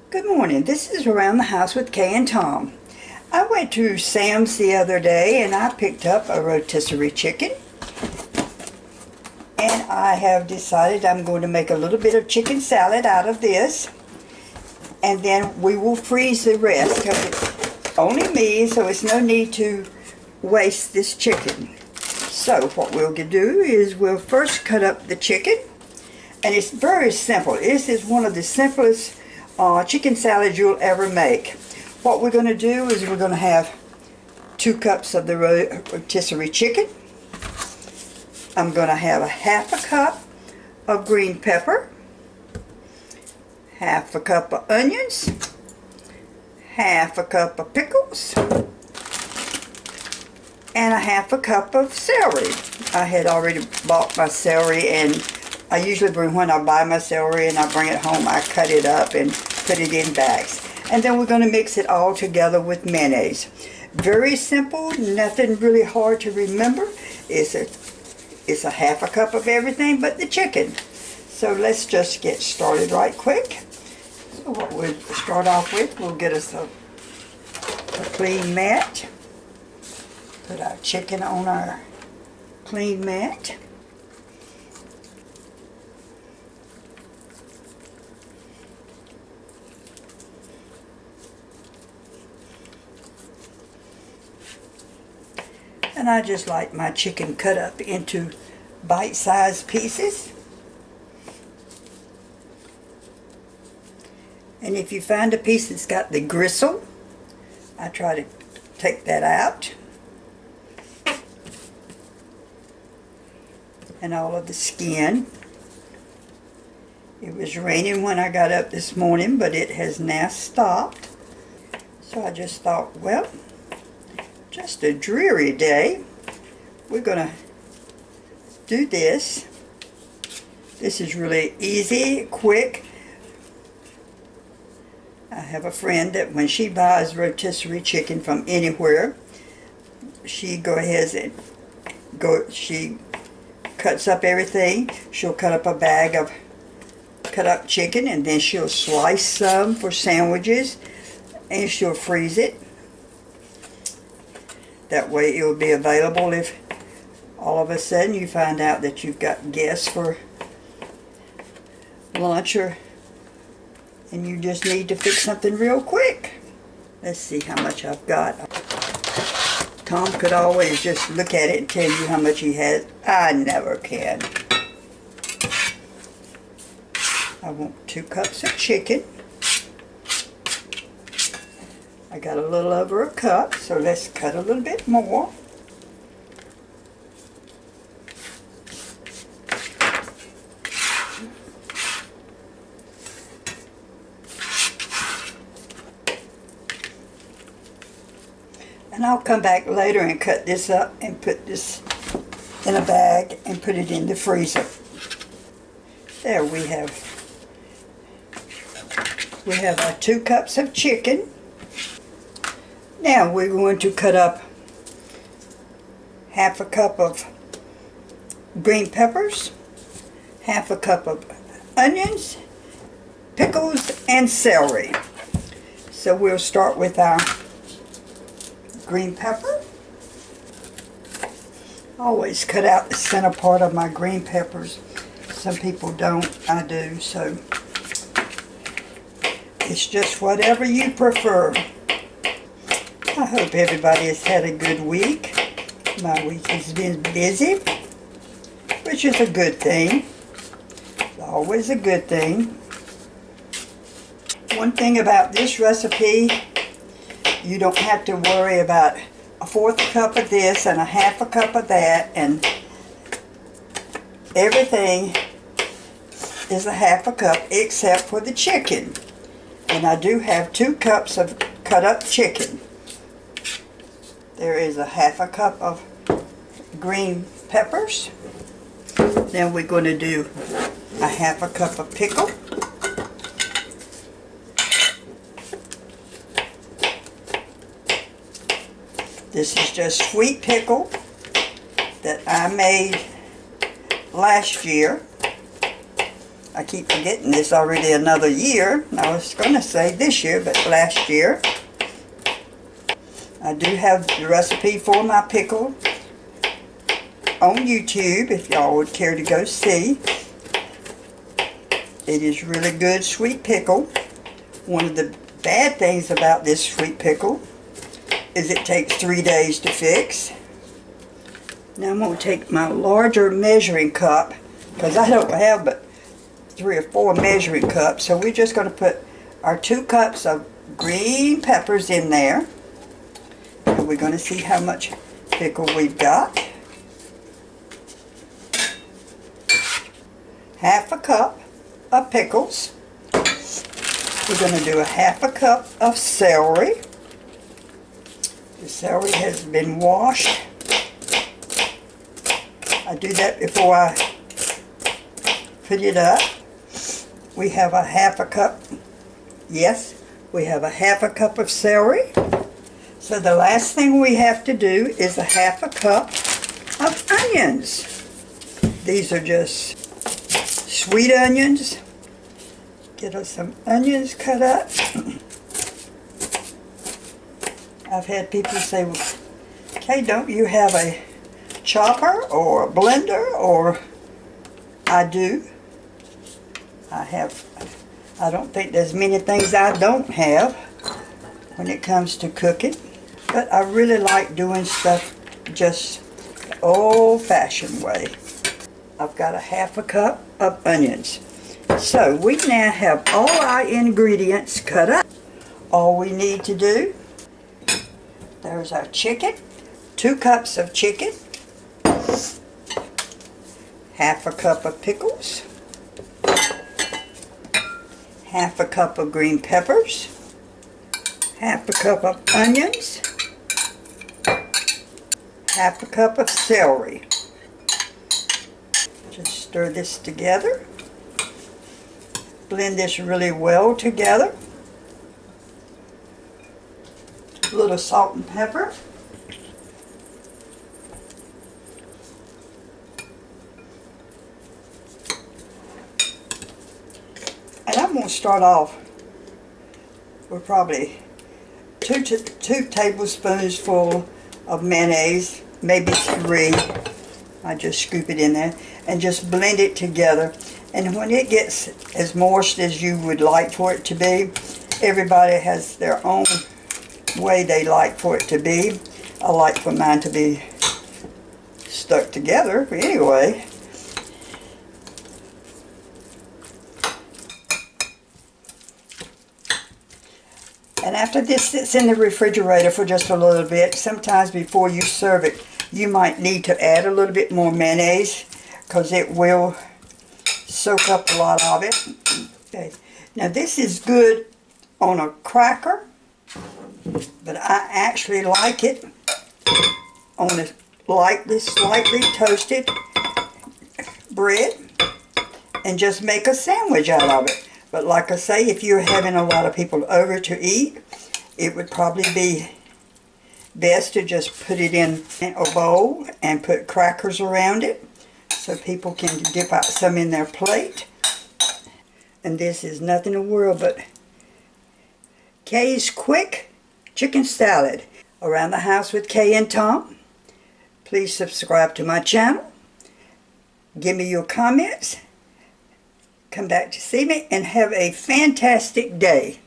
Good morning. This is Around the House with Kay and Tom. I went to Sam's the other day and I picked up a rotisserie chicken. And I have decided I'm going to make a little bit of chicken salad out of this. And then we will freeze the rest because it's only me, so it's no need to waste this chicken. So what we'll do is we'll first cut up the chicken. And it's very simple. This is one of the simplest chicken salads you'll ever make. What we're going to do is we're going to have 2 cups of the rotisserie chicken. I'm going to have a half a cup of green pepper, half a cup of onions, half a cup of pickles, and a half a cup of celery. I had already bought my celery, and I usually when I buy my celery and I bring it home, I cut it up and put it in bags. And then we're going to mix it all together with mayonnaise. Very simple, nothing really hard to remember. It's a half a cup of everything but the chicken. So let's just get started right quick. So what we'll start off with, we'll get us a clean mat. Put our chicken on our clean mat. And I just like my chicken cut up into bite-sized pieces. And if you find a piece that's got the gristle, I try to take that out. And all of the skin. It was raining when I got up this morning, but it has now stopped. So I just thought, well, just a dreary day. We're going to do this. This is really easy, quick. I have a friend that when she buys rotisserie chicken from anywhere, she she cuts up everything. She'll cut up a bag of cut up chicken, and then she'll slice some for sandwiches, and she'll freeze it. That way it will be available if all of a sudden you find out that you've got guests for lunch and you just need to fix something real quick. Let's see how much I've got. Tom could always just look at it and tell you how much he has. I never can. I want 2 cups of chicken. I got a little over a cup, so let's cut a little bit more. And I'll come back later and cut this up and put this in a bag and put it in the freezer. There we have our 2 cups of chicken. Now we're going to cut up half a cup of green peppers, half a cup of onions, pickles, and celery. So we'll start with our green pepper. I always cut out the center part of my green peppers. Some people don't, I do, so it's just whatever you prefer. I hope everybody has had a good week. My week has been busy, which is a good thing. It's always a good thing. One thing about this recipe, you don't have to worry about a 1/4 cup of this and a 1/2 cup of that, and everything is a 1/2 cup except for the chicken. And I do have 2 cups of cut up chicken. There is a 1/2 cup of green peppers. Then we're going to do a 1/2 cup of pickle. This is just sweet pickle that I made last year. I keep forgetting it's already another year. I was going to say this year, but last year. I do have the recipe for my pickle on YouTube if y'all would care to go see. It is really good sweet pickle. One of the bad things about this sweet pickle is it takes 3 days to fix. Now I'm going to take my larger measuring cup, because I don't have but 3 or 4 measuring cups. So we're just going to put our 2 cups of green peppers in there. And we're going to see how much pickle we've got. Half a cup of pickles. We're going to do a half a cup of celery. The celery has been washed. I do that before I put it up. We have a half a cup. Yes, we have a half a cup of celery. So the last thing we have to do is a half a cup of onions. These are just sweet onions. Get us some onions cut up. I've had people say, well, okay, don't you have a chopper or a blender? Or I do. I don't think there's many things I don't have when it comes to cooking. But I really like doing stuff just the old-fashioned way. I've got a half a cup of onions. So we now have all our ingredients cut up. All we need to do, there's our chicken, 2 cups of chicken, half a cup of pickles, half a cup of green peppers, half a cup of onions, half a cup of celery. Just stir this together. Blend this really well together. A little salt and pepper. And I'm going to start off with probably 2 tablespoons full of mayonnaise, maybe 3. I just scoop it in there and just blend it together. And when it gets as moist as you would like for it to be, everybody has their own way they like for it to be. I like for mine to be stuck together, but anyway. And after this sits in the refrigerator for just a little bit, sometimes before you serve it, you might need to add a little bit more mayonnaise, because it will soak up a lot of it. Okay. Now this is good on a cracker, but I actually like it on a slightly toasted bread, and just make a sandwich out of it. But like I say, if you're having a lot of people over to eat, it would probably be best to just put it in a bowl and put crackers around it so people can dip out some in their plate. And this is nothing in the world but Kay's Quick Chicken Salad. Around the House with Kay and Tom. Please subscribe to my channel. Give me your comments. Come back to see me, and have a fantastic day.